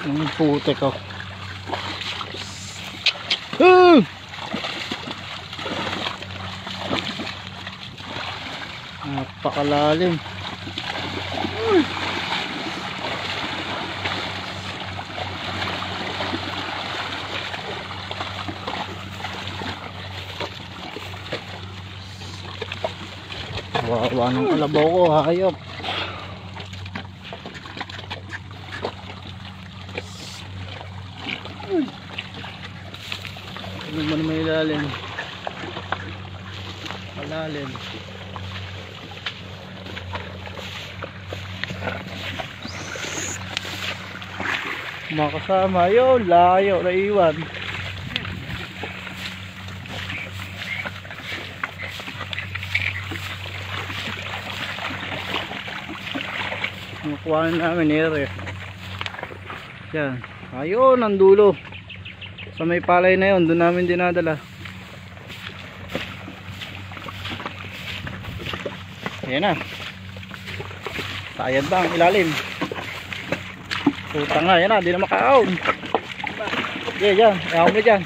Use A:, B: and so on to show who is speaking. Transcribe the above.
A: Ang putek ko. Napakalalim. Wawa ng kalabaw ko, hayop. Ano man may ilalim. Malalim. Makasama yun, layo na iwan. Nakuha namin ere. Yan, ayun ang dulo. Sa may palay na yun, doon namin dinadala. Ayan na. Sayad ba ang ilalim? Putang na, yan na, di na makaahon. Okay, dyan, ayaw mo dyan.